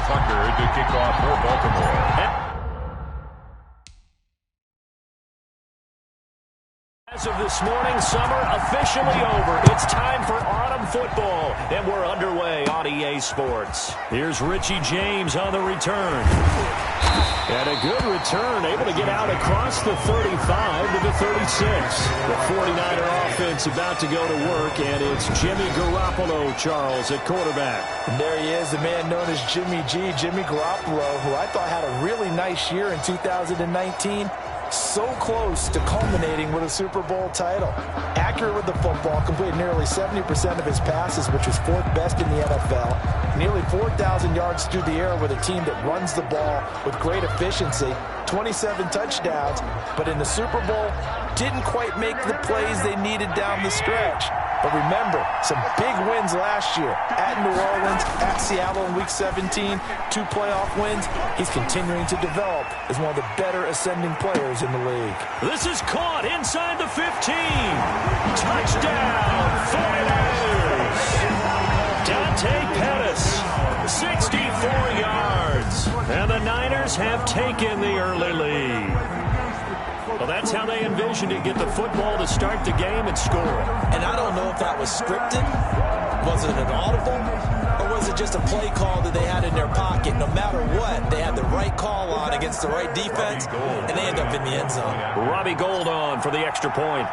Tucker to kick off for Baltimore. As of this morning, summer officially over. It's time for autumn football, and we're underway on EA Sports. Here's Richie James on the return. And a good return, able to get out across the 35 to the 36. The 49er offense about to go to work, and it's Jimmy Garoppolo, Charles, at quarterback. And there he is, the man known as Jimmy G, Jimmy Garoppolo, who I thought had a really nice year in 2019. So close to culminating with a Super Bowl title. Accurate with the football, completed nearly 70% of his passes, which was fourth best in the NFL. Nearly 4,000 yards through the air with a team that runs the ball with great efficiency. 27 touchdowns, but in the Super Bowl, didn't quite make the plays they needed down the stretch. But remember, some big wins last year at New Orleans, at Seattle in Week 17, 2 playoff wins. He's continuing to develop as one of the better ascending players in the league. This is caught inside the 15. Touchdown, 49ers. Dante Pettis, 64 yards. And the Niners have taken the early lead. Well, that's how they envisioned it, get the football to start the game and score. And I don't know if that was scripted, was it an audible, or was it just a play call that they had in their pocket? No matter what, they had the right call on against the right defense, and they end up in the end zone. Robbie Gould on for the extra point.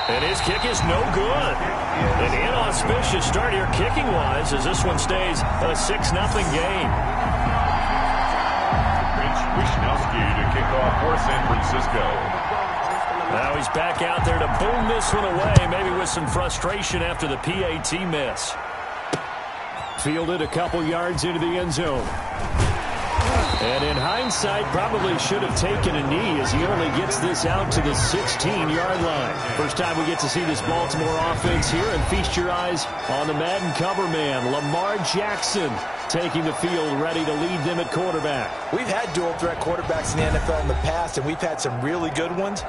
And his kick is no good. An inauspicious start here kicking-wise as this one stays a 6-0 game. To kick off for San Francisco. Now he's back out there to boom this one away, maybe with some frustration after the PAT miss. Fielded a couple yards into the end zone. And in hindsight, probably should have taken a knee as he only gets this out to the 16-yard line. First time we get to see this Baltimore offense here, and feast your eyes on the Madden cover man, Lamar Jackson, taking the field, ready to lead them at quarterback. We've had dual-threat quarterbacks in the NFL in the past, and we've had some really good ones.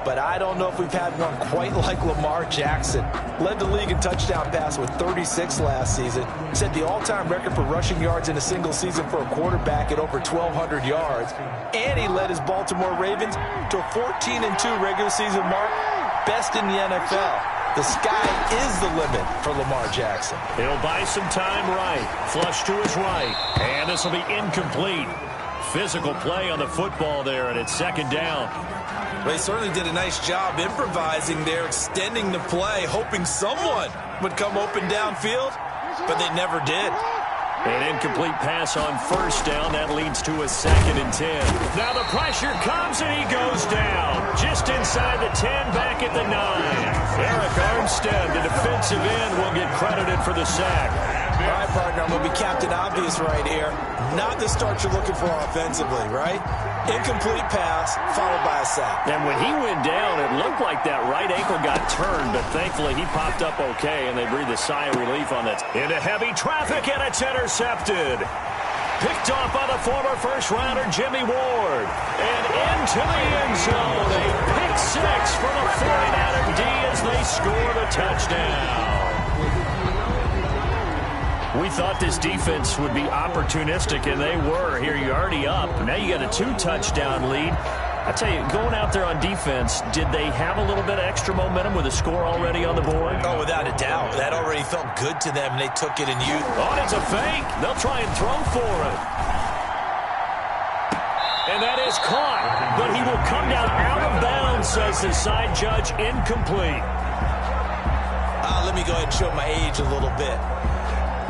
But I don't know if we've had one quite like Lamar Jackson. Led the league in touchdown pass with 36 last season. Set the all-time record for rushing yards in a single season for a quarterback at over 1,200 yards. And he led his Baltimore Ravens to a 14-2 regular season mark. Best in the NFL. The sky is the limit for Lamar Jackson. He'll buy some time right. Flush to his right. And this will be incomplete. Physical play on the football there, and it's second down. They certainly did a nice job improvising there, extending the play, hoping someone would come open downfield, but they never did. An incomplete pass on first down. That leads to a 2nd and 10. Now the pressure comes, and he goes down. Just inside the 10, back at the 9. Eric Armstead, the defensive end, will get credited for the sack. All right, partner, I'm going to be Captain Obvious right here. Not the start you're looking for offensively, right? Incomplete pass, followed by a sack. And when he went down, it looked like that right ankle got turned, but thankfully he popped up okay, and they breathed a sigh of relief on it. Into heavy traffic, and it's intercepted. Picked off by the former first-rounder Jimmy Ward. And into the end zone, a pick 6 for the 49er D as they score the touchdown. We thought this defense would be opportunistic, and they were. Here you're already up. Now you got a 2-touchdown lead. I tell you, going out there on defense, did they have a little bit of extra momentum with a score already on the board? Oh, without a doubt. That already felt good to them, and they took it in youth. Oh, it's a fake. They'll try and throw for it. And that is caught, but he will come down out of bounds, says the side judge, incomplete. Let me go ahead and show my age a little bit.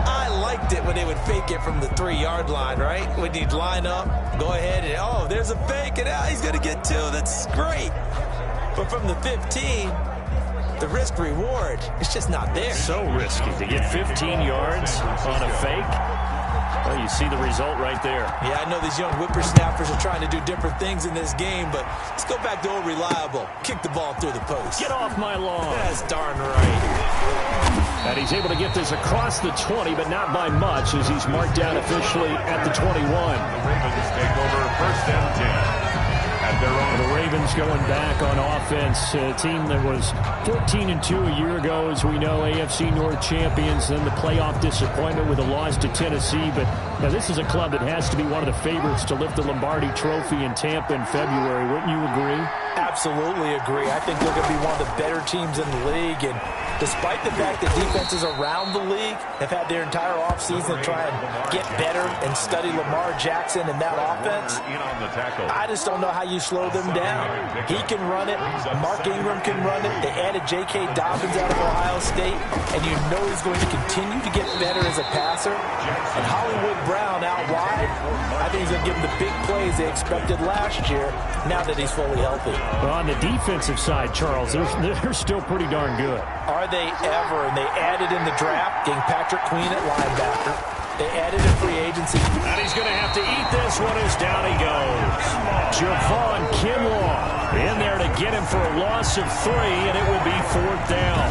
I liked it when they would fake it from the 3-yard line, right? When you'd line up, go ahead and, oh, there's a fake, and he's going to get 2. That's great. But from the 15, the risk-reward, it's just not there. So risky to get 15 yards on a fake. Well, you see the result right there. Yeah, I know these young whippersnappers are trying to do different things in this game, but let's go back to old reliable. Kick the ball through the post. Get off my lawn. That's darn right. And he's able to get this across the 20, but not by much, as he's marked down officially at the 21. The Ravens take over 1st and 10 at their own. The Ravens going back on offense. A team that was 14-2 a year ago, as we know, AFC North champions. Then the playoff disappointment with a loss to Tennessee. But now this is a club that has to be one of the favorites to lift the Lombardi Trophy in Tampa in February. Wouldn't you agree? Absolutely agree. I think they're going to be one of the better teams in the league. And despite the fact that defenses around the league have had their entire offseason to try and get better and study Lamar Jackson and that offense, I just don't know how you slow them down. He can run it. Mark Ingram can run it. They added J.K. Dobbins out of Ohio State, and you know he's going to continue to get better as a passer. And Hollywood Brown out wide, I think he's going to give them the big plays they expected last year now that he's fully healthy. Well, on the defensive side, Charles, they're still pretty darn good. Are they ever? And they added in the draft, getting Patrick Queen at linebacker. They added in free agency. And he's going to have to eat this one as down he goes. Javon Kinlaw in there to get him for a loss of 3, and it will be 4th down.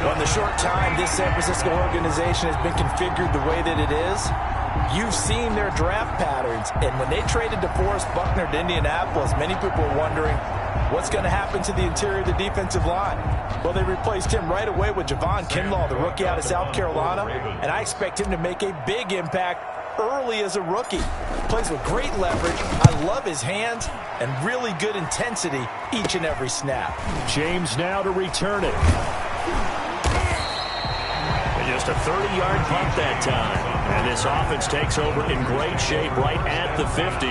Well, in the short time this San Francisco organization has been configured the way that it is, you've seen their draft patterns. And when they traded DeForest Buckner to Indianapolis, many people were wondering what's going to happen to the interior of the defensive line. Well, they replaced him right away with Javon Kinlaw, the rookie out of South Carolina, and I expect him to make a big impact early as a rookie. Plays with great leverage. I love his hands and really good intensity each and every snap. James now to return it. And just a 30-yard punt that time. And this offense takes over in great shape right at the 50.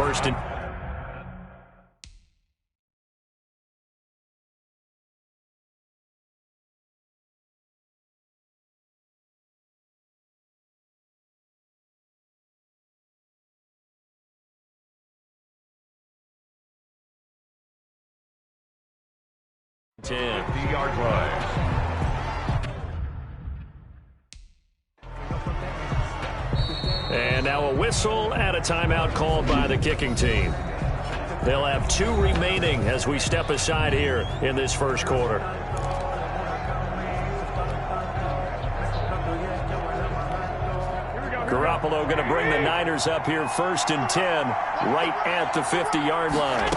1st and 10. 50-yard line. And now a whistle and a timeout called by the kicking team. They'll have 2 remaining as we step aside here in this first quarter. Garoppolo going to bring the Niners up here 1st and 10 right at the 50-yard line.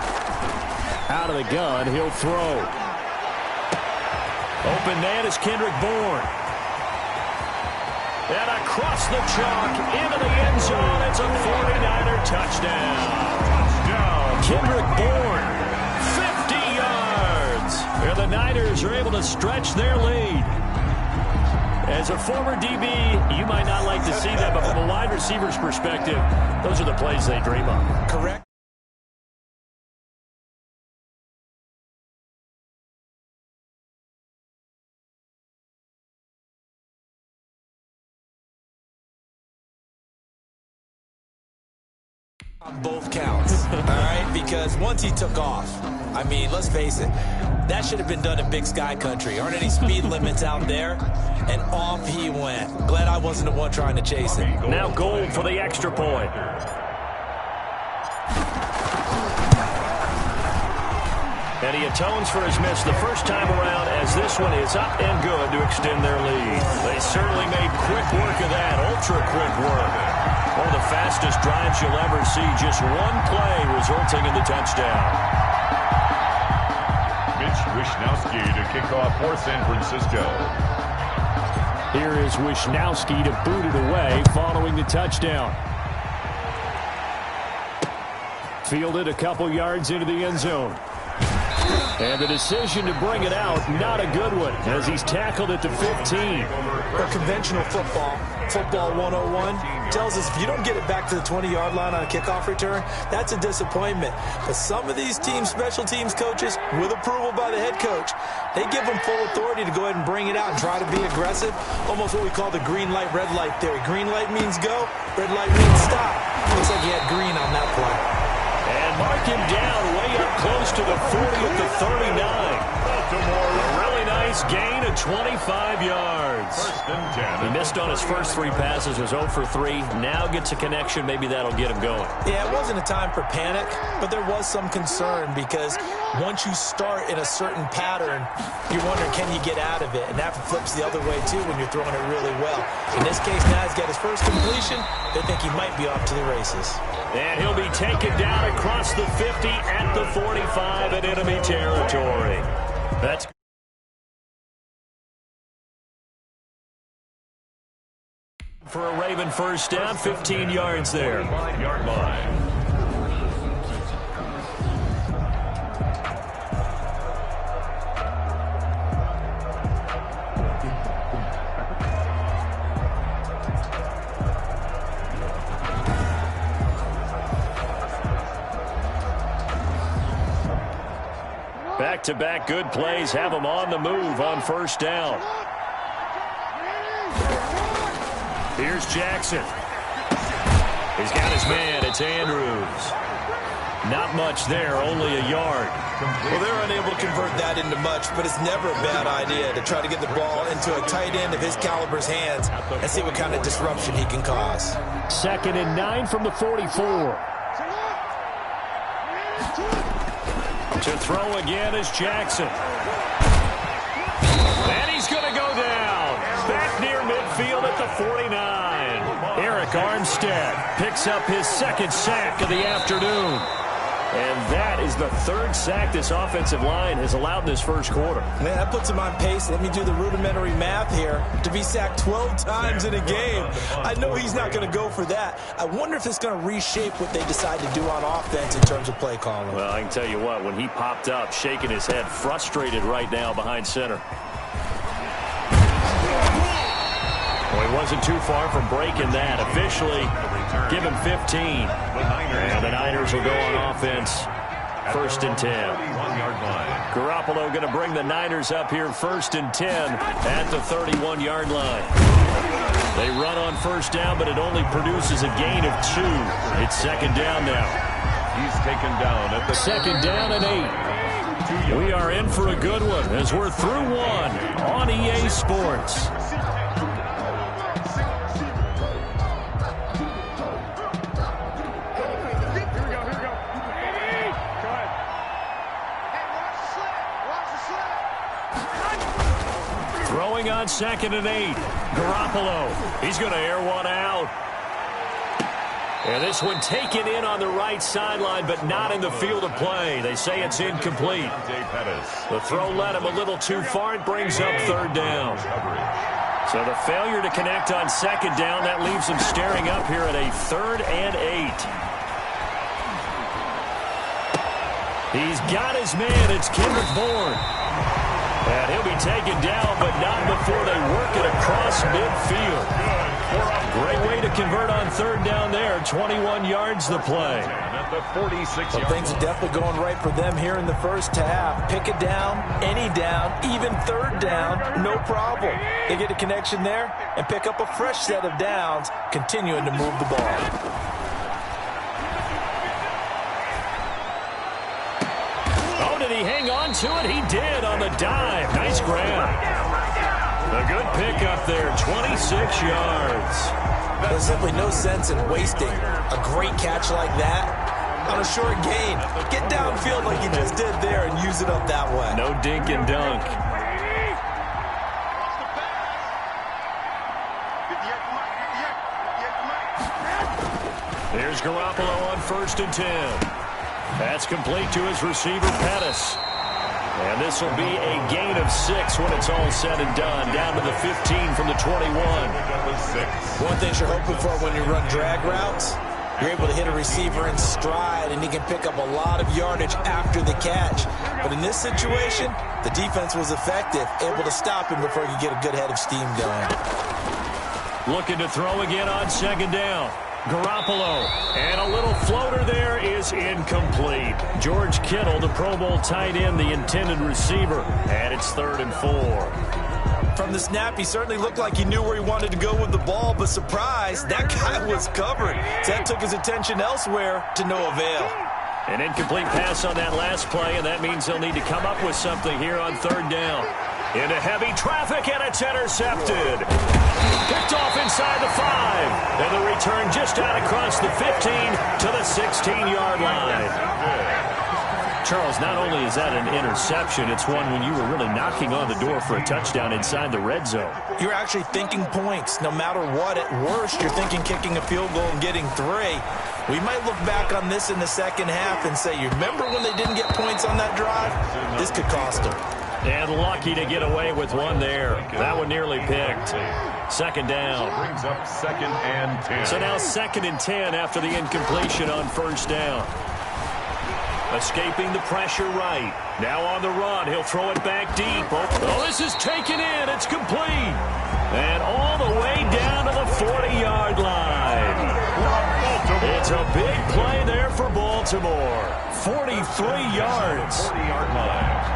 Out of the gun, he'll throw. Open man is Kendrick Bourne. And across the chalk into the end zone. It's a 49er touchdown. Kendrick Bourne, 50 yards. And the Niners are able to stretch their lead. As a former DB, you might not like to see that, but from a wide receiver's perspective, those are the plays they dream of. Correct. On both counts, all right? Because once he took off, I mean, let's face it, that should have been done in Big Sky Country. Aren't any speed limits out there? And off he went. Glad I wasn't the one trying to chase him. Now goal for the extra point. And he atones for his miss the first time around as this one is up and good to extend their lead. They certainly made quick work of that, ultra-quick work. One of the fastest drives you'll ever see, just one play resulting in the touchdown. Mitch Wishnowsky to kick off for San Francisco. Here is Wishnowsky to boot it away following the touchdown. Fielded a couple yards into the end zone. And the decision to bring it out, not a good one, as he's tackled at the 15. Or conventional football 101, tells us if you don't get it back to the 20-yard line on a kickoff return, that's a disappointment. But some of these teams, special teams coaches, with approval by the head coach, they give them full authority to go ahead and bring it out and try to be aggressive, almost what we call the green light, red light theory. Green light means go, red light means stop. Looks like he had green on that play. And mark him down way up close to the 40 at the 39. Baltimore, a really nice gain of 25 yards. 1st and 10. He missed on his first 3 passes, was 0 for 3. Now gets a connection. Maybe that'll get him going. Yeah, it wasn't a time for panic, but there was some concern because once you start in a certain pattern, you're wondering, can you get out of it? And that flips the other way, too, when you're throwing it really well. In this case, now he's got his first completion. They think he might be off to the races. And he'll be taken down across the 50 at the 45 in enemy territory. That's for a Raven first down, 15 yards there. 5-yard line. Back-to-back good plays have them on the move on first down. Here's Jackson. He's got his man. It's Andrews. Not much there, only a yard. Well, they're unable to convert that into much, but it's never a bad idea to try to get the ball into a tight end of his caliber's hands and see what kind of disruption he can cause. 2nd and 9 from the 44. To throw again is Jackson. And he's going to go down. Back near midfield at the 49. Eric Armstead picks up his 2nd sack of the afternoon. And that is the 3rd sack this offensive line has allowed in this first quarter. Man, that puts him on pace. Let me do the rudimentary math here. To be sacked 12 times in a game. I know he's not going to go for that. I wonder if it's going to reshape what they decide to do on offense in terms of play calling. Well, I can tell you what, when he popped up, shaking his head, frustrated right now behind center. Well, he wasn't too far from breaking that. Officially, give him 15. And the Niners will go on offense. 1st and 10. Garoppolo going to bring the Niners up here 1st and 10 at the 31-yard line. They run on first down, but it only produces a gain of 2. It's 2nd down now. He's taken down at the 2nd down and 8. We are in for a good one as we're through one on EA Sports. Throwing on 2nd and 8. Garoppolo. He's going to air one out. And this one taken in on the right sideline, but not in the field of play. They say it's incomplete. The throw led him a little too far. It brings up 3rd down. So the failure to connect on 2nd down, that leaves him staring up here at a 3rd and 8. He's got his man. It's Kendrick Bourne. And he'll be taken down, but not before they work it across midfield. Great way to convert on 3rd down there. 21 yards the play. Well, things are definitely going right for them here in the first half. Pick it down, any down, even 3rd down, no problem. They get a connection there and pick up a fresh set of downs, continuing to move the ball. Did he hang on to it? He did on the dive. Nice grab. A good pickup there, 26 yards. There's simply no sense in wasting a great catch like that on a short gain. Get downfield like you just did there and use it up that way. No dink and dunk. There's Garoppolo on 1st and 10. That's complete to his receiver, Pettis. And this will be a gain of 6 when it's all said and done. Down to the 15 from the 21. One thing you're hoping for when you run drag routes, you're able to hit a receiver in stride, and he can pick up a lot of yardage after the catch. But in this situation, the defense was effective, able to stop him before he could get a good head of steam going. Looking to throw again on 2nd down. Garoppolo, and a little floater there is incomplete. George Kittle, the Pro Bowl tight end, the intended receiver, and it's 3rd and 4. From the snap, he certainly looked like he knew where he wanted to go with the ball, but surprise, that guy was covered. So that took his attention elsewhere to no avail. An incomplete pass on that last play, and that means he'll need to come up with something here on 3rd down. Into heavy traffic, and it's intercepted. Picked off inside the 5. And the return just out across the 15 to the 16-yard line. Charles, not only is that an interception, it's one when you were really knocking on the door for a touchdown inside the red zone. You're actually thinking points. No matter what, at worst, you're thinking kicking a field goal and getting 3. We might look back on this in the second half and say, you remember when they didn't get points on that drive? This could cost them. And lucky to get away with one there. That one nearly picked. Second down. Brings up 2nd and 10. So now 2nd and 10 after the incompletion on first down. Escaping the pressure right. Now on the run. He'll throw it back deep. Oh, this is taken in. It's complete. And all the way down to the 40-yard line. It's a big play there for Baltimore. 43 yards. 40-yard line.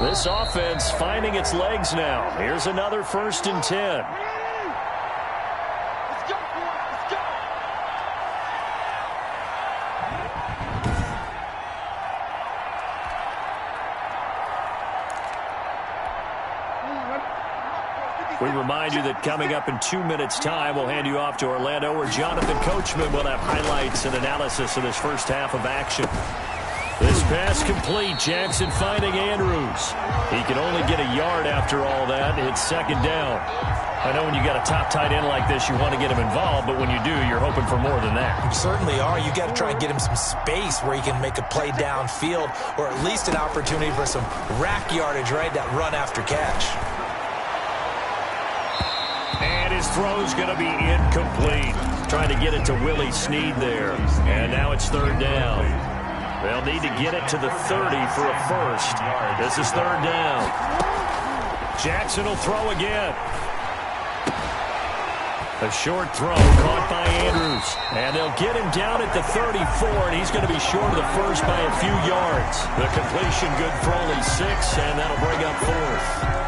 This offense finding its legs now. Here's another 1st and 10. Let's go, boys. Let's go. We remind you that coming up in 2 minutes' time, we'll hand you off to Orlando, where Jonathan Coachman will have highlights and analysis of this first half of action. This pass complete. Jackson finding Andrews. He can only get a yard after all that. It's 2nd down. I know when you got a top tight end like this, you want to get him involved, but when you do, you're hoping for more than that. You certainly are. You got to try and get him some space where he can make a play downfield, or at least an opportunity for some rack yardage, right? That run after catch. And his throw's going to be incomplete. Trying to get it to Willie Snead there. And now it's 3rd down. They'll need to get it to the 30 for a first. This is 3rd down. Jackson will throw again. A short throw caught by Andrews. And they'll get him down at the 34, and he's going to be short of the first by a few yards. The completion good for only 6, and that'll bring up 4th.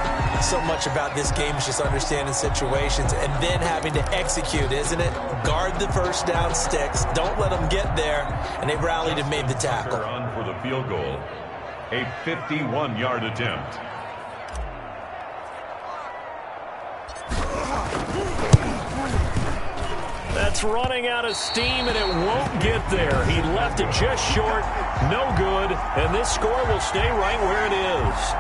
So much about this game is just understanding situations and then having to execute, isn't it? Guard the first down sticks. Don't let them get there. And they rallied and made the tackle. On for the field goal. A 51-yard attempt. That's running out of steam, and it won't get there. He left it just short. No good. And this score will stay right where it is.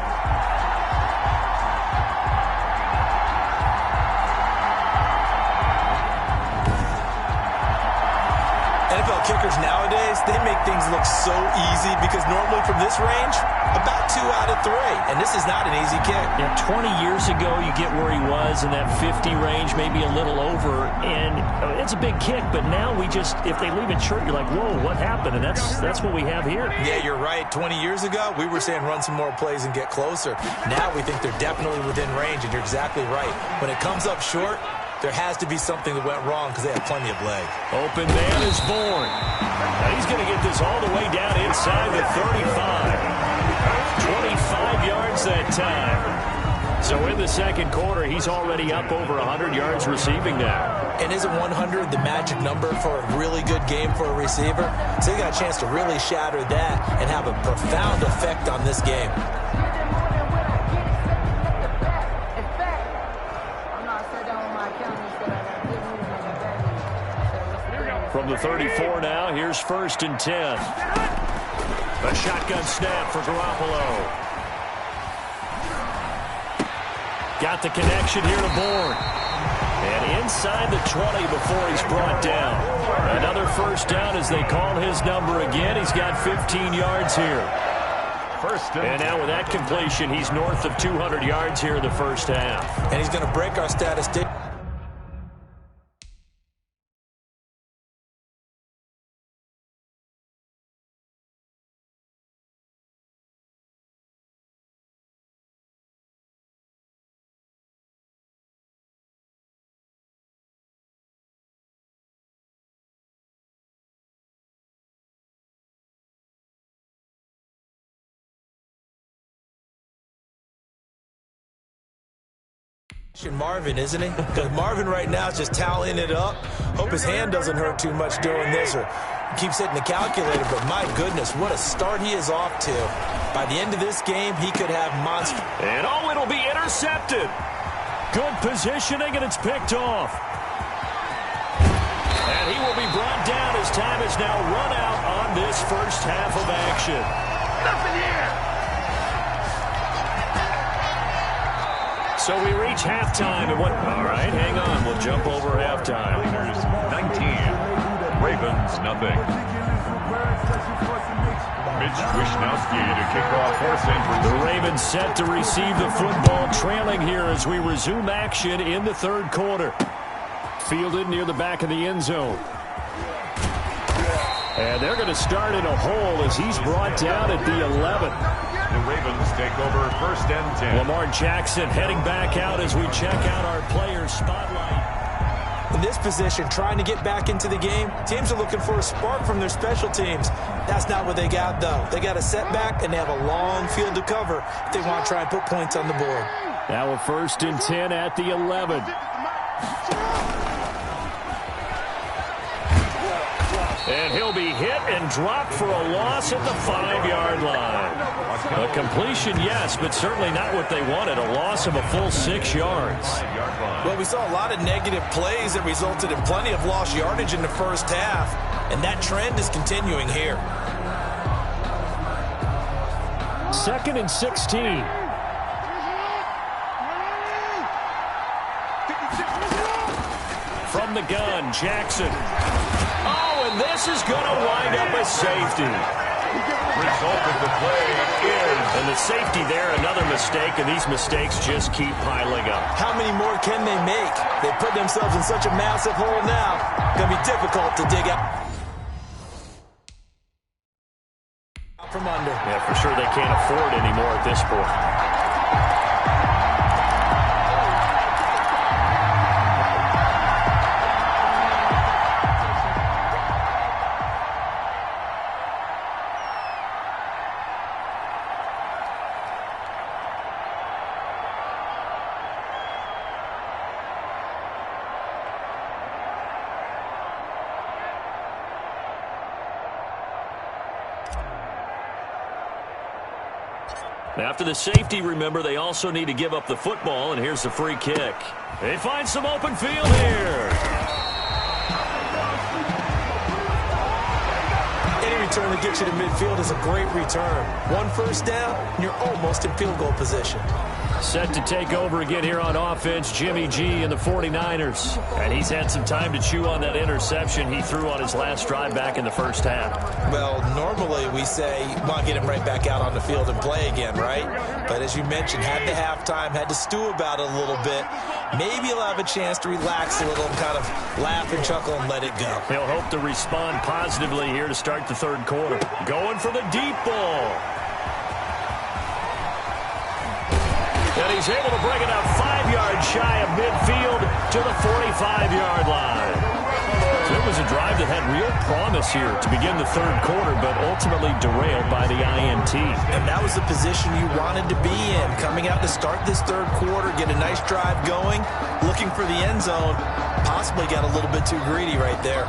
NFL kickers nowadays, they make things look so easy because normally from this range, about 2 out of 3. And this is not an easy kick. Yeah, 20 years ago, you get where he was in that 50 range, maybe a little over. And it's a big kick, but now we just, if they leave it short, you're like, whoa, what happened? And that's what we have here. Yeah, you're right. 20 years ago, we were saying run some more plays and get closer. Now we think they're definitely within range, and you're exactly right. When it comes up short, there has to be something that went wrong because they have plenty of leg. Open man is born. Now he's going to get this all the way down inside the 35. 25 yards that time. So in the second quarter, he's already up over 100 yards receiving now. And isn't 100 the magic number for a really good game for a receiver? So he got a chance to really shatter that and have a profound effect on this game. From the 34 now, here's 1st and 10. A shotgun snap for Garoppolo. Got the connection here to Bourne. And inside the 20 before he's brought down. Another 1st down as they call his number again. He's got 15 yards here. And now with that completion, he's north of 200 yards here in the first half. And he's going to break our statistic. Marvin, isn't he? Because Marvin right now is just toweling it up. Hope his hand doesn't hurt too much doing this, or keeps hitting the calculator. But my goodness, what a start he is off to. By the end of this game, he could have monster. And oh, it'll be intercepted. Good positioning, and it's picked off. And he will be brought down as time is now run out on this first half of action. So we reach halftime. And all right, hang on. We'll jump over halftime. Leaders 19. Ravens nothing. Mitch Wishnowski to kick off for San Francisco. The Ravens set to receive the football, trailing here as we resume action in the third quarter. Fielded near the back of the end zone. And they're going to start in a hole as he's brought down at the 11. The Ravens take over 1st and 10. Lamar Jackson heading back out as we check out our player spotlight. In this position, trying to get back into the game, teams are looking for a spark from their special teams. That's not what they got, though. They got a setback, and they have a long field to cover if they want to try and put points on the board. Now a 1st and 10 at the 11. And he'll be hit and dropped for a loss at the 5-yard line. A completion, yes, but certainly not what they wanted. A loss of a full 6 yards. Well, we saw a lot of negative plays that resulted in plenty of lost yardage in the first half, and that trend is continuing here. 2nd and 16. From the gun, Jackson. Oh, and this is going to wind up a safety. Result of the play is... And the safety there, another mistake, and these mistakes just keep piling up. How many more can they make? They put themselves in such a massive hole now. Going to be difficult to dig out from under. Yeah, for sure they can't afford anymore at this point. After the safety, remember, they also need to give up the football, and here's the free kick. They find some open field here. Any return that gets you to midfield is a great return. 1 first down, and you're almost in field goal position. Set to take over again here on offense, Jimmy G and the 49ers. And he's had some time to chew on that interception he threw on his last drive back in the first half. Well, normally we say, want to get him right back out on the field and play again, right? But as you mentioned, had the halftime, had to stew about it a little bit. Maybe he'll have a chance to relax a little and kind of laugh and chuckle and let it go. He'll hope to respond positively here to start the third quarter. Going for the deep ball. And he's able to bring it up 5 yards shy of midfield to the 45-yard line. So it was a drive that had real promise here to begin the third quarter, but ultimately derailed by the INT. And that was the position you wanted to be in, coming out to start this third quarter, get a nice drive going, looking for the end zone. Possibly got a little bit too greedy right there.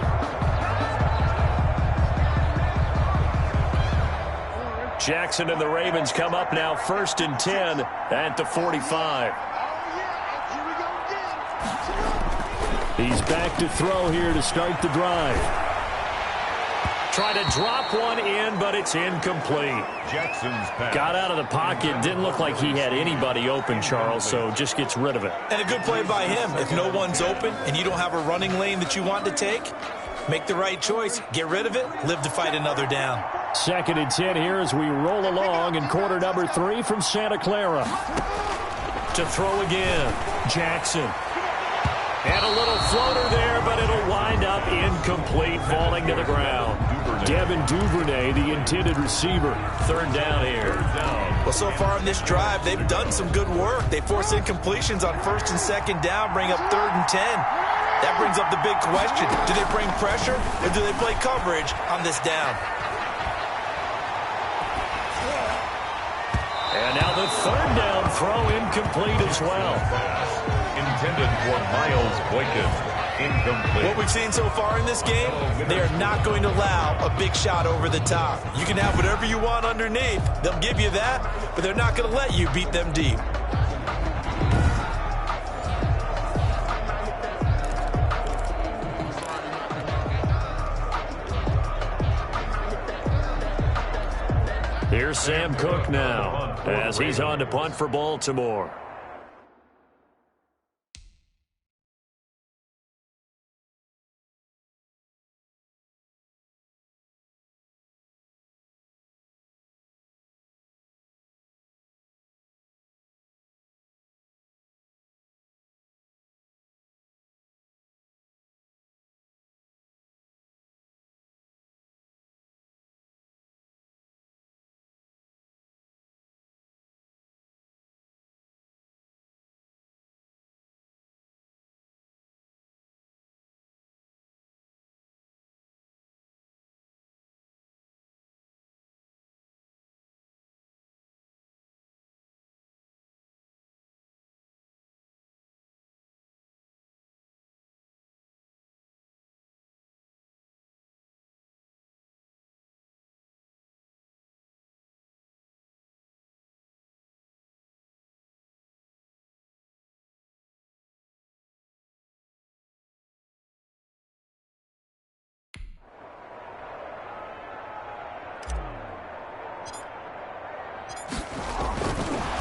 Jackson and the Ravens come up now 1st and 10 at the 45. He's back to throw here to start the drive. Try to drop one in, but it's incomplete. Jackson's pass. Got out of the pocket. Didn't look like he had anybody open, Charles, so just gets rid of it. And a good play by him. If no one's open and you don't have a running lane that you want to take, make the right choice. Get rid of it. Live to fight another down. 2nd and 10 here as we roll along in quarter number 3 from Santa Clara. To throw again, Jackson. And a little floater there, but it'll wind up incomplete, falling to the ground. Devin Duvernay, the intended receiver. 3rd down here. Well, so far in this drive, they've done some good work. They force incompletions on 1st and 2nd down, bring up 3rd and 10. That brings up the big question. Do they bring pressure, or do they play coverage on this down? And now the 3rd down throw incomplete as well. Intended for Miles Boykin. Incomplete. What we've seen so far in this game, they are not going to allow a big shot over the top. You can have whatever you want underneath. They'll give you that, but they're not going to let you beat them deep. Here's Sam Cook now as he's on to punt for Baltimore.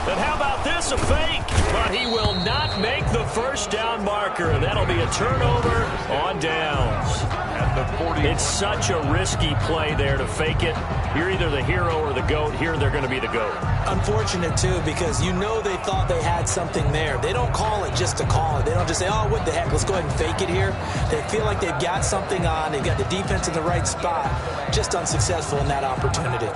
And how about this, a fake? But he will not make the first down marker. That'll be a turnover on downs. At the 40. It's such a risky play there to fake it. You're either the hero or the GOAT. Here they're going to be the GOAT. Unfortunate, too, because you know they thought they had something there. They don't call it just to call it. They don't just say, oh, what the heck, let's go ahead and fake it here. They feel like they've got something on. They've got the defense in the right spot. Just unsuccessful in that opportunity.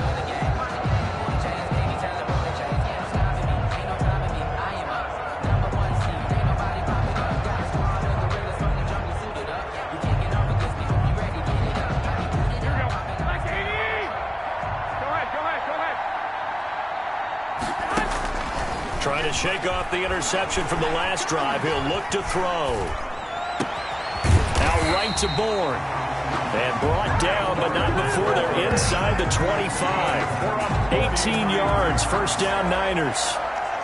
Trying to shake off the interception from the last drive. He'll look to throw. Out right to Bourne. And brought down, but not before they're inside the 25. 18 yards, first down Niners.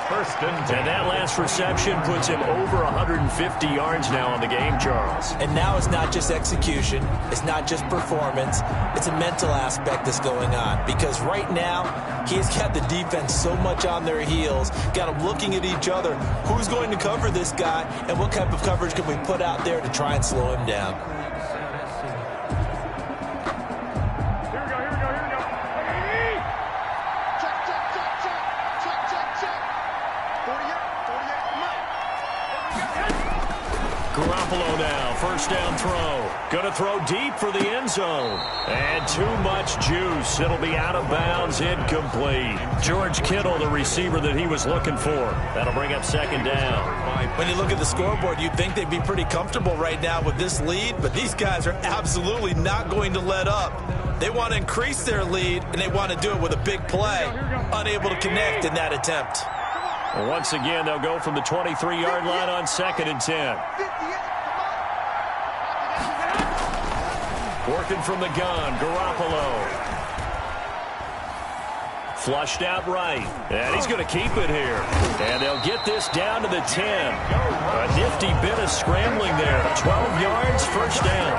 First and 10. And that last reception puts him over 150 yards now on the game, Charles. And now it's not just execution. It's not just performance. It's a mental aspect that's going on. Because right now, he's got the defense so much on their heels, got them looking at each other. Who's going to cover this guy? And what type of coverage can we put out there to try and slow him down? Garoppolo now, first down throw. Going to throw deep for the end zone. And too much juice. It'll be out of bounds, incomplete. George Kittle, the receiver that he was looking for. That'll bring up second down. When you look at the scoreboard, you'd think they'd be pretty comfortable right now with this lead, but these guys are absolutely not going to let up. They want to increase their lead, and they want to do it with a big play. Unable to connect in that attempt. Well, once again, they'll go from the 23-yard line on second and 10. Working from the gun, Garoppolo. Flushed out right. And he's going to keep it here. And they'll get this down to the 10. A nifty bit of scrambling there. 12 yards, first down.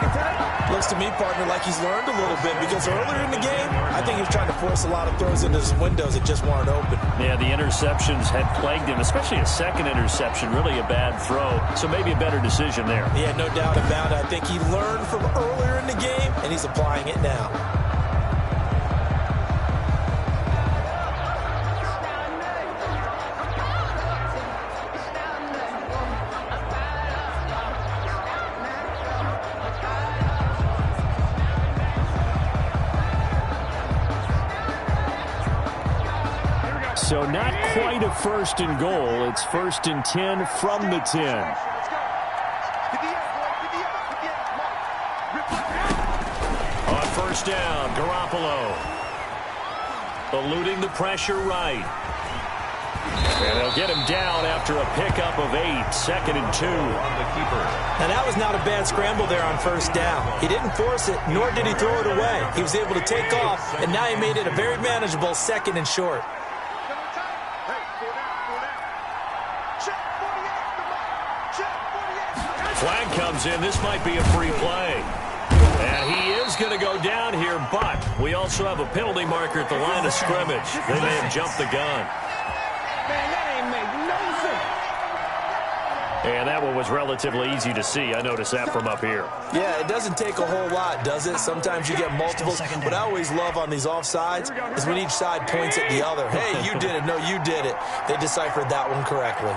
Looks to me, partner, like he's learned a little bit because earlier in the game, I think he was trying to force a lot of throws into his windows that just weren't open. Yeah, the interceptions had plagued him, especially a second interception, really a bad throw. So maybe a better decision there. Yeah, no doubt about it. I think he learned from earlier in the game, and he's applying it now. So not quite a first and goal. It's first and 10 from the 10. On first down, Garoppolo. Eluding the pressure right. And they'll get him down after a pickup of 8, second and 2. Now that was not a bad scramble there on first down. He didn't force it, nor did he throw it away. He was able to take off, and now he made it a very manageable second and short. Flag comes in. This might be a free play. And he is going to go down here, but we also have a penalty marker at the line of scrimmage. They may have jumped the gun. Man, that ain't make no sense. And that one was relatively easy to see. I noticed that from up here. Yeah, it doesn't take a whole lot, does it? Sometimes you get multiples. What I always love on these offsides is when each side points at the other. Hey, you did it. No, you did it. They deciphered that one correctly.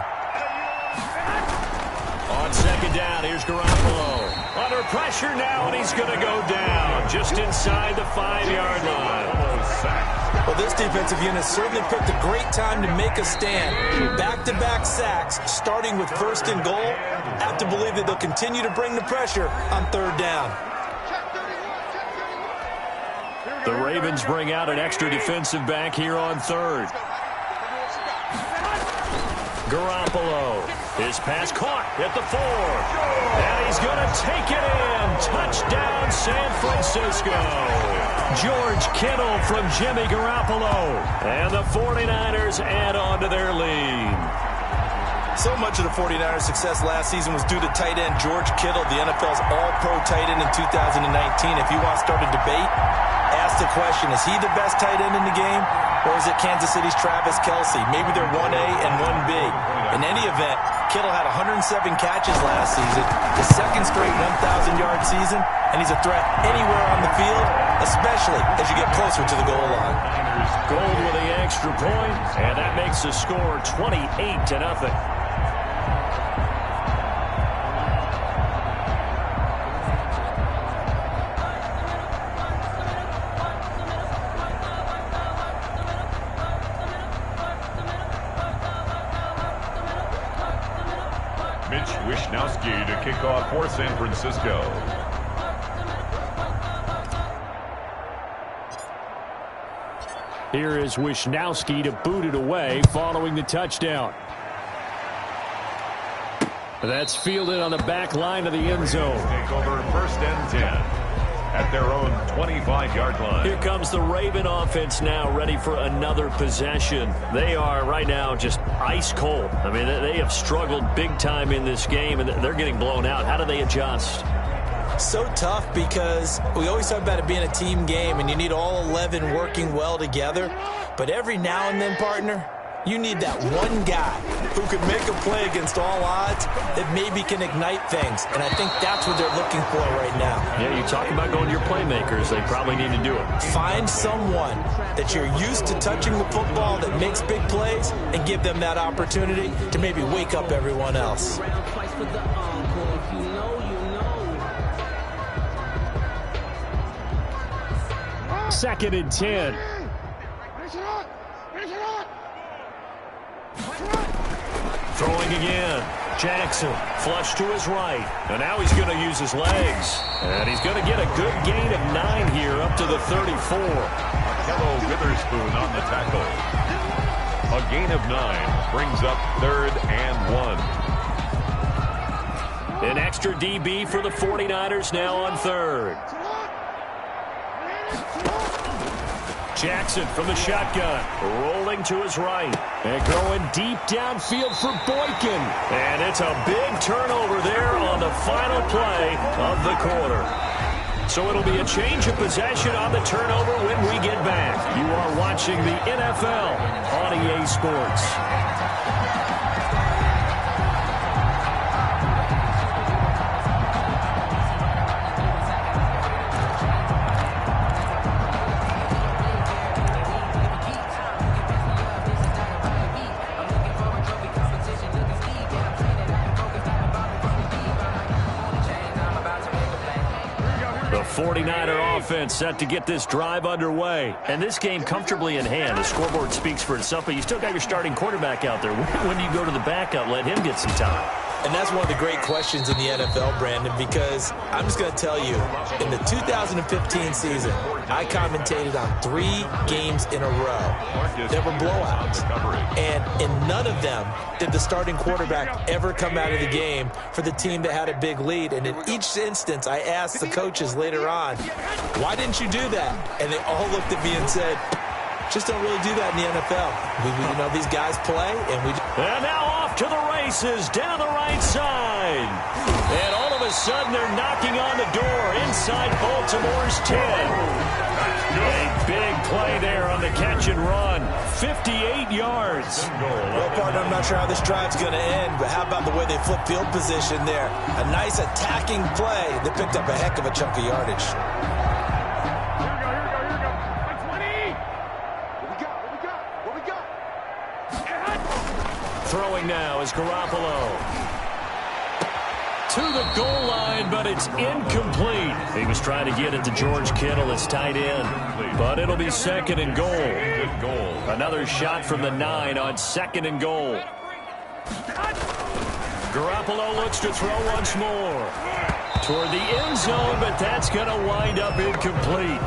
On second down, here's Garoppolo. Under pressure now, and he's going to go down just inside the 5-yard line. Almost sacked. Well, this defensive unit certainly picked a great time to make a stand. Back-to-back sacks, starting with first and goal. I have to believe that they'll continue to bring the pressure on third down. The Ravens bring out an extra defensive back here on third. Garoppolo. His pass caught at the 4. And he's going to take it in. Touchdown, San Francisco. George Kittle from Jimmy Garoppolo. And the 49ers add on to their lead. So much of the 49ers' success last season was due to tight end George Kittle, the NFL's all-pro tight end in 2019. If you want to start a debate, ask the question, is he the best tight end in the game, or is it Kansas City's Travis Kelce? Maybe they're 1A and 1B. In any event, Kittle had 107 catches last season, his second straight 1,000-yard season, and he's a threat anywhere on the field, especially as you get closer to the goal line. Gold with the extra point, and that makes the score 28-0. Wishnowski to kick off for San Francisco. Here is Wishnowski to boot it away following the touchdown. That's fielded on the back line of the end zone. Take over first and 10 at their own 25-yard line. Here comes the Raven offense now, ready for another possession. They are right now just ice cold. I mean, they have struggled big time in this game, and they're getting blown out. How do they adjust? So tough because we always talk about it being a team game, and you need all 11 working well together. But every now and then, partner, you need that one guy who can make a play against all odds that maybe can ignite things. And I think that's what they're looking for right now. Yeah, you talk about going to your playmakers. They probably need to do it. Find someone that you're used to touching the football that makes big plays and give them that opportunity to maybe wake up everyone else. Second and 10. Throwing again. Jackson, flush to his right. And now he's going to use his legs. And he's going to get a good gain of 9 here up to the 34. Hello, Witherspoon on the tackle. A gain of 9 brings up third and 1. An extra DB for the 49ers now on third. Jackson from the shotgun, rolling to his right, and going deep downfield for Boykin. And it's a big turnover there on the final play of the quarter. So it'll be a change of possession on the turnover when we get back. You are watching the NFL on EA Sports. The 49er offense set to get this drive underway. And this game comfortably in hand. The scoreboard speaks for itself, but you still got your starting quarterback out there. When do you go to the backup, let him get some time? And that's one of the great questions in the NFL, Brandon, because I'm just going to tell you, in the 2015 season, I commentated on 3 games in a row. There were blowouts. And in none of them did the starting quarterback ever come out of the game for the team that had a big lead. And in each instance, I asked the coaches later on, why didn't you do that? And they all looked at me and said, Just don't really do that in the NFL. You know, these guys play, and we... And now off to the races, down the right side. And all of a sudden, they're knocking on the door inside Baltimore's 10. A big play there on the catch and run. 58 yards. Well, partner, I'm not sure how this drive's going to end, but how about the way they flip field position there? A nice attacking play. They picked up a heck of a chunk of yardage. Throwing now is Garoppolo. To the goal line, but it's incomplete. He was trying to get it to George Kittle as tight end, but it'll be second and goal. Another shot from the 9 on second and goal. Garoppolo looks to throw once more. Toward the end zone, but that's going to wind up incomplete.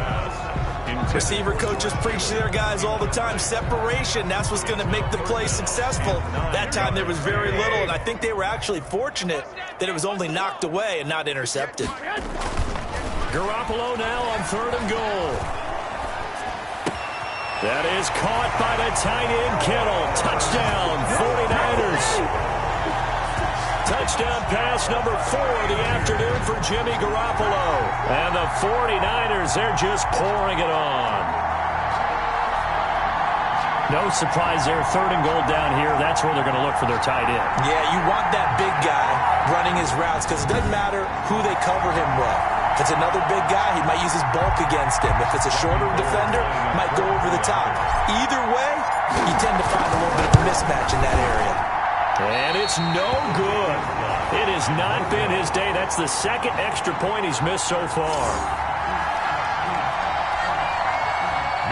Receiver coaches preach to their guys all the time. Separation, that's what's going to make the play successful. That time there was very little, and I think they were actually fortunate that it was only knocked away and not intercepted. Garoppolo now on third and goal. That is caught by the tight end Kittle. Touchdown, 49ers. Touchdown pass number 4 of the afternoon for Jimmy Garoppolo. And the 49ers, they're just pouring it on. No surprise there, third and goal down here. That's where they're going to look for their tight end. Yeah, you want that big guy running his routes because it doesn't matter who they cover him with. If it's another big guy, he might use his bulk against him. If it's a shorter defender, he might go over the top. Either way, you tend to find a little bit of a mismatch in that area. And it's no good. It has not been his day. That's the second extra point he's missed so far.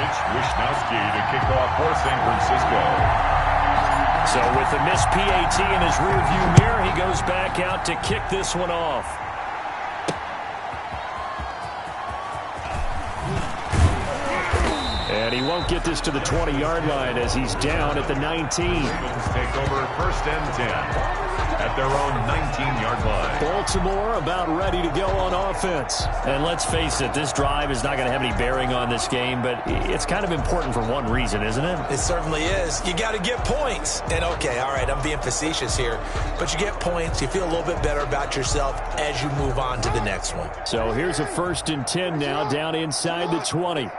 Mitch Wishnowsky to kick off for San Francisco. So with the missed PAT in his rearview mirror, he goes back out to kick this one off. And he won't get this to the 20-yard line as he's down at the 19. Take over first and 10 at their own 19-yard line. Baltimore about ready to go on offense. And let's face it, this drive is not going to have any bearing on this game, but it's kind of important for one reason, isn't it? It certainly is. You got to get points. And okay, all right, I'm being facetious here, but you get points, you feel a little bit better about yourself as you move on to the next one. So here's a first and 10 now, down inside the 20.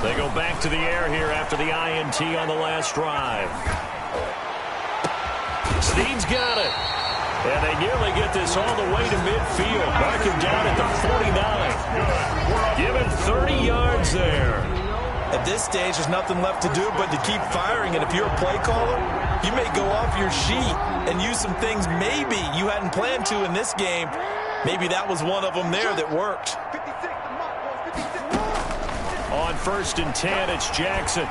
They go back to the air here after the INT on the last drive. Snead's got it. And they nearly get this all the way to midfield. Mark him down at the 49. Give him 30 yards there. At this stage, there's nothing left to do but to keep firing. And if you're a play caller, you may go off your sheet and use some things maybe you hadn't planned to in this game. Maybe that was one of them there that worked. On first and 10, it's Jackson.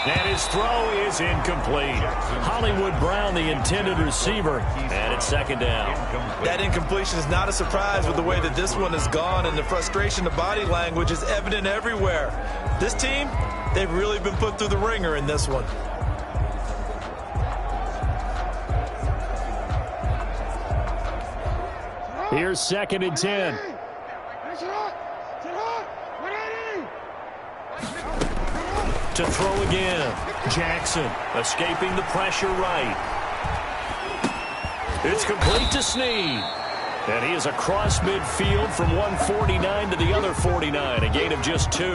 And his throw is incomplete. Hollywood Brown, the intended receiver, and it's second down. That incompletion is not a surprise with the way that this one has gone, and the frustration of body language is evident everywhere. This team, they've really been put through the ringer in this one. Here's second and 10. To throw again. Jackson escaping the pressure right. It's complete to Snead. And he is across midfield from 149 to the other 49. A gain of just 2.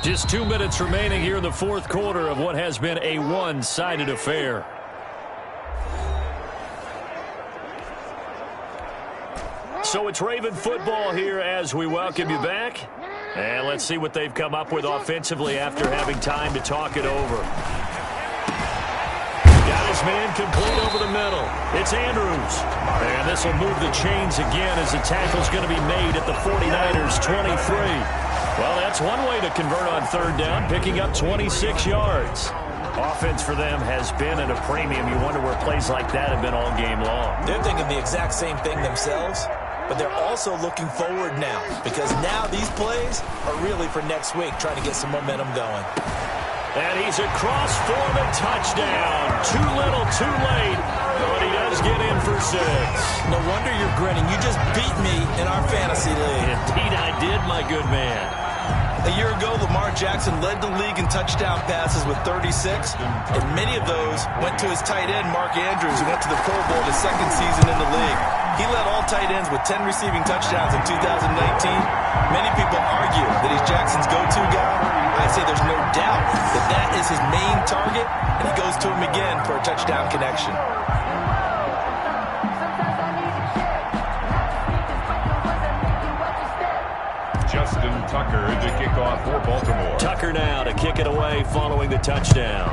Just 2 minutes remaining here in the fourth quarter of what has been a one-sided affair. So it's Raven football here as we welcome you back. And let's see what they've come up with offensively after having time to talk it over. Got his man complete over the middle. It's Andrews. And this will move the chains again as the tackle's going to be made at the 49ers' 23. Well, that's one way to convert on third down, picking up 26 yards. Offense for them has been at a premium. You wonder where plays like that have been all game long. They're thinking the exact same thing themselves. But they're also looking forward now because now these plays are really for next week, trying to get some momentum going. And he's across for the touchdown. Too little, too late. But he does get in for 6. No wonder you're grinning. You just beat me in our fantasy league. Indeed I did, my good man. A year ago, Lamar Jackson led the league in touchdown passes with 36, and many of those went to his tight end, Mark Andrews, who went to the Pro Bowl his second season in the league. He led all tight ends with 10 receiving touchdowns in 2019. Many people argue that he's Jackson's go-to guy. I say there's no doubt that that is his main target, and he goes to him again for a touchdown connection. Justin Tucker to kick off for Baltimore. Tucker now to kick it away following the touchdown.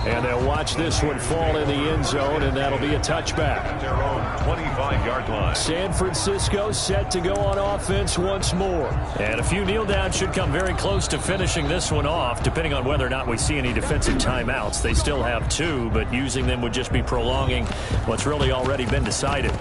And they'll watch this one fall in the end zone, and that'll be a touchback. At their own 25-yard line. San Francisco set to go on offense once more. And a few kneel downs should come very close to finishing this one off, depending on whether or not we see any defensive timeouts. They still have 2, but using them would just be prolonging what's really already been decided.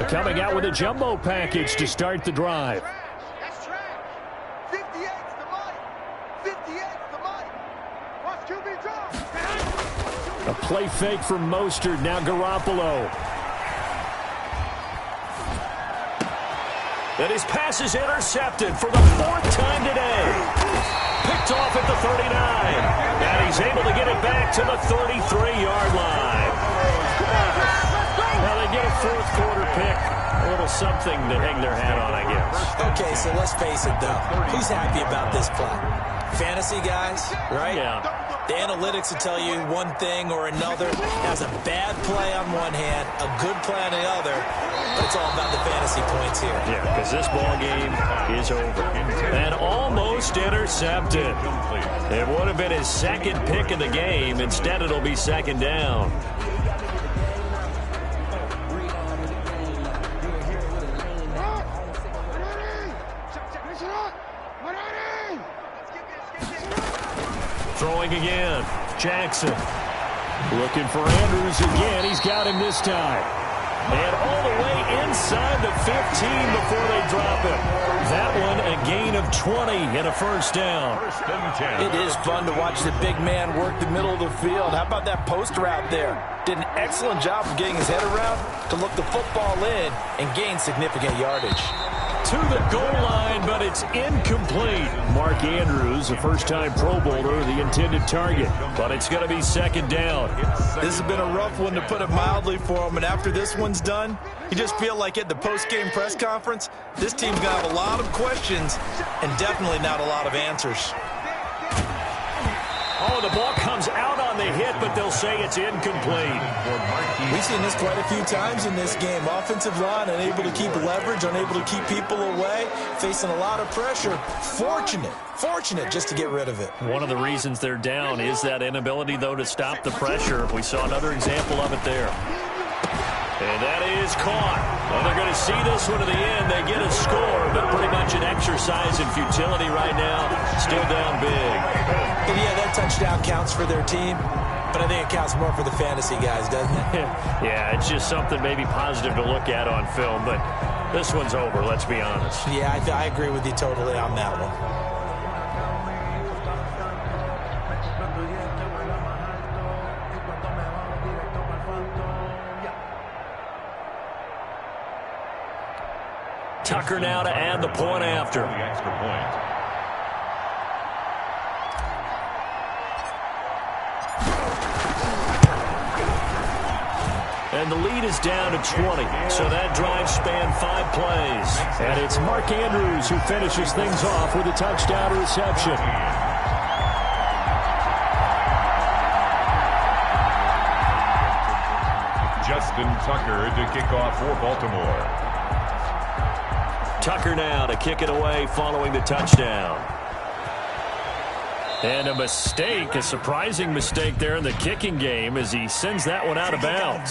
Coming out with a jumbo package to start the drive. That's trash. 58's the money. 58's the money. What's QB draw? A play fake from Mostert. Now Garoppolo. And his pass is intercepted for the 4th time today. Picked off at the 39. And he's able to get it back to the 33-yard line. Now they get a 4th quarter pick. A little something to hang their hat on, I guess. Okay, so let's face it, though. Who's happy about this play? Fantasy guys, right? Yeah. The analytics will tell you one thing or another. Has a bad play on one hand, a good play on the other, but it's all about the fantasy points here. Yeah, because this ball game is over. And almost intercepted. It would have been his 2nd pick of the game. Instead, it'll be 2nd down. Throwing again. Jackson. Looking for Andrews again. He's got him this time. And all the way inside the 15 before they drop it. That one a gain of 20 and a 1st down. It is fun to watch the big man work the middle of the field. How about that post route there? Did an excellent job of getting his head around to look the football in and gain significant yardage. To the goal line, but it's incomplete. Mark Andrews, a first-time Pro Bowler, the intended target. But it's going to be 2nd down. This has been a rough one, to put it mildly, for him. And after this one's done, you just feel like at the post-game press conference, this team's going to have a lot of questions and definitely not a lot of answers. Oh, the ball comes out on the hit, but they'll say it's incomplete. We've seen this quite a few times in this game. Offensive line unable to keep leverage, unable to keep people away, facing a lot of pressure. Fortunate just to get rid of it. One of the reasons they're down is that inability, though, to stop the pressure. We saw another example of it there. And that is caught. Well, they're going to see this one to the end. They get a score, but pretty much an exercise in futility right now. Still down big. And yeah, that touchdown counts for their team, but I think it counts more for the fantasy guys, doesn't it? Yeah, it's just something maybe positive to look at on film, but this one's over, let's be honest. Yeah, I agree with you totally on that one. Tucker now to add the point after. The extra point. And the lead is down to 20. So that drive spanned 5 plays. And it's Mark Andrews who finishes things off with a touchdown reception. Justin Tucker to kick off for Baltimore. Tucker now to kick it away following the touchdown. And a mistake, a surprising mistake there in the kicking game as he sends that one out of bounds.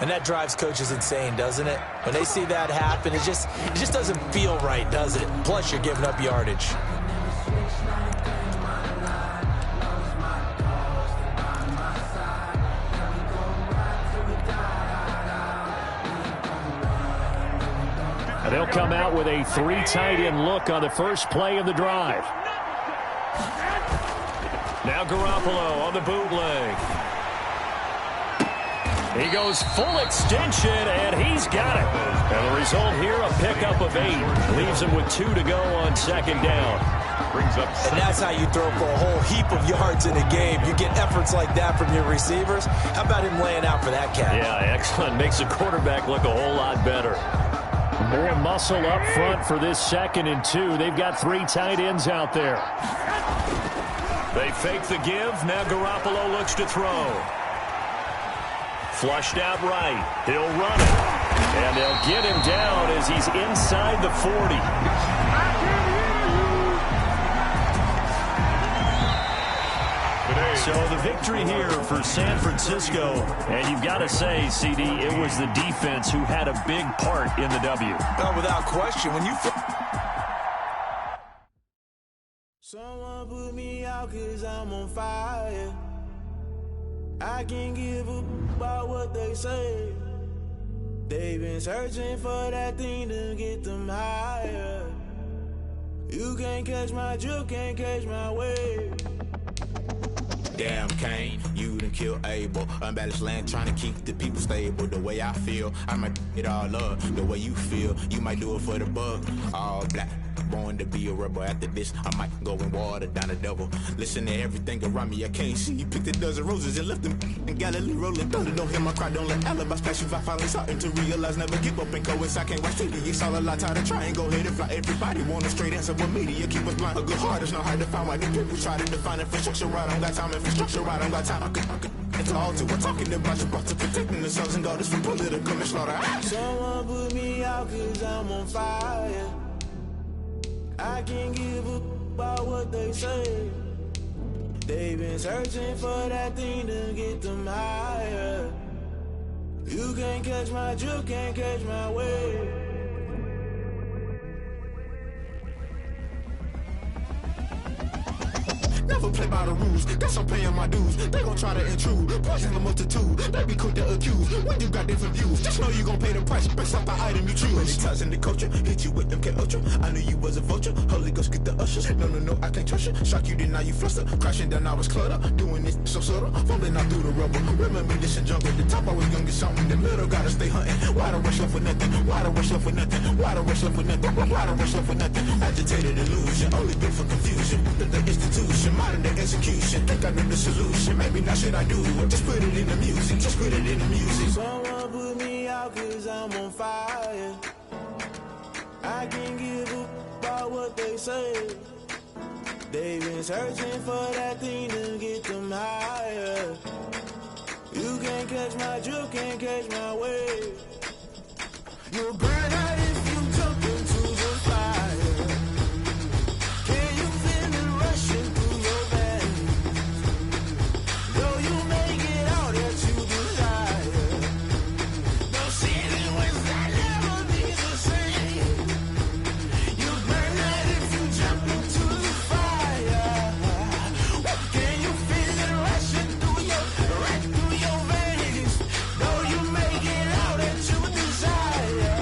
And that drives coaches insane, doesn't it? When they see that happen, it just doesn't feel right, does it? Plus, you're giving up yardage. They'll come out with a 3 tight end look on the first play of the drive. Now Garoppolo on the bootleg. He goes full extension, and he's got it. And the result here, a pickup of 8. Leaves him with 2 to go on second down. Brings up and that's how you throw for a whole heap of yards in a game. You get efforts like that from your receivers. How about him laying out for that cat? Yeah, excellent. Makes the quarterback look a whole lot better. More muscle up front for this 2nd and 2. They've got 3 tight ends out there. They fake the give. Now Garoppolo looks to throw. Flushed out right. He'll run it. And they'll get him down as he's inside the 40. So the victory here for San Francisco. And you've got to say, CD, it was the defense who had a big part in the W. No, without question. When you... Someone put me out 'cause I'm on fire. I can't give a about what they say. They've been searching for that thing to get them higher. You can't catch my drift, can't catch my wave. Damn, Kane, you done killed Abel. Unbalanced land, trying to keep the people stable. The way I feel, I might it all up. The way you feel, you might do it for the bug. All black, born to be a rebel. After this, I might go and water down the double. Listen to everything around me, I can't see. You picked a dozen roses and left them in Galilee rolling thunder. Don't hear my cry, don't let alibis pass you. I finally starting to realize, never give up and coincide. Can't watch TV, it's all a lot. Tired of trying, go ahead and fly. Everybody want a straight answer, but media keep us blind. A good heart is not hard to find. Why the people try to define infrastructure right? I don't got time, infrastructure right? I don't got time. I could it's all to we're talking about you, about to protecting the sons and daughters from political manslaughter. Someone put me out 'cause I'm on fire. I can't give a about what they say. They've been searching for that thing to get them higher. You can't catch my drift, can't catch my wave. Never play by the rules, guess I'm paying my dues. They gon' try to intrude, poison the multitude. They be quick to accuse, when you got different views. Just know you gon' pay the price, based off the item you choose. Many ties in the culture, hit you with them K-Ultra. I knew you was a vulture, Holy Ghost get the ushers. No, I can't trust you. Shock you, then now you fluster. Crashing down, I was clutter. Doing this so subtle, fumbling out through the rubble. Remember this in jungle, the top I was young, get something in the middle. Gotta stay hunting. Why the rush left for nothing? Why the rush left for nothing? Why the rush left for nothing? Why the rush left for nothing? Agitated illusion, only been for confusion. The institution, modern day execution. Think I know the solution. Maybe not should I do it? Just put it in the music. Just put it in the music. Someone put me out 'cause I'm on fire. I can't give a about what they say. They've been searching for that thing to get them higher. You can't catch my drift, can't catch my wave. You'll burn out if you jump into the fire. Can you feel it rushing through your veins? Though you make it out that you desire. No ceiling was that never be the same. You burn out if you jump into the fire. Can you feel it rushing through your veins? Though you make it out that you desire.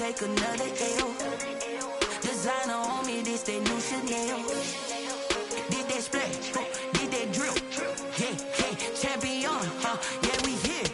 take another L. Designer on me, this that new Chanel. Did that splash, did that drill. Yeah, champion, yeah, we here.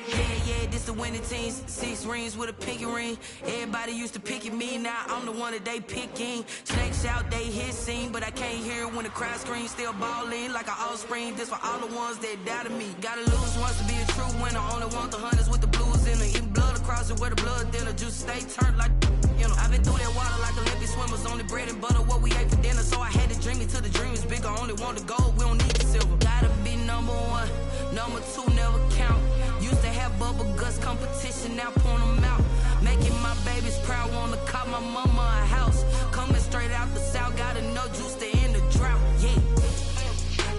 Yeah, this the winning teams. 6 rings with a pinky ring. Everybody used to pick at me, now I'm the one that they picking. Snakes out, they hissing, but I can't hear when the crowd screams. Still balling like an offspring. This for all the ones that doubted me. Gotta lose once to be a true winner. Only want the hunters with the blues in it. Even blood across it where the blood dinner. Juice stay turned like, you know. I've been through that water like Olympic swimmers. Only bread and butter, what we ate for dinner. So I had to dream it till the dream is bigger. Only want the gold, we don't need the silver. Gotta be number 1, number 2 never count. Used to have bubble guts competition, now point them out. Making my babies proud, wanna call my mama a house. Coming straight out the south, gotta know juice to end the drought. Yeah,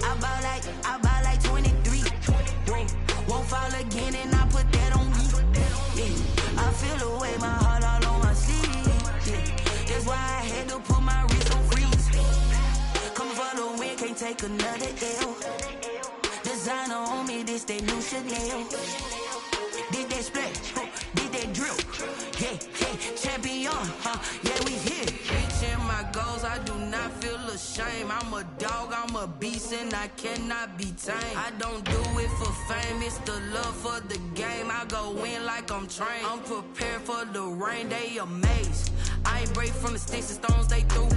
I bought like 23. Whoa. Won't fall again, and I put that on me. Yeah, I feel the way, my heart all on my sleeve. Yeah, that's why I had to put my wrist on freeze. Coming for the win, can't take another L. Designer on me, this that new Chanel. Did that splash, did that drill. Yeah, champion, yeah, we here. Reaching my goals, I do not feel ashamed. I'm a dog, I'm a beast, and I cannot be tamed. I don't do it for fame, it's the love for the game. I go in like I'm trained. I'm prepared for the rain, they amazed. I ain't break from the sticks and stones they threw.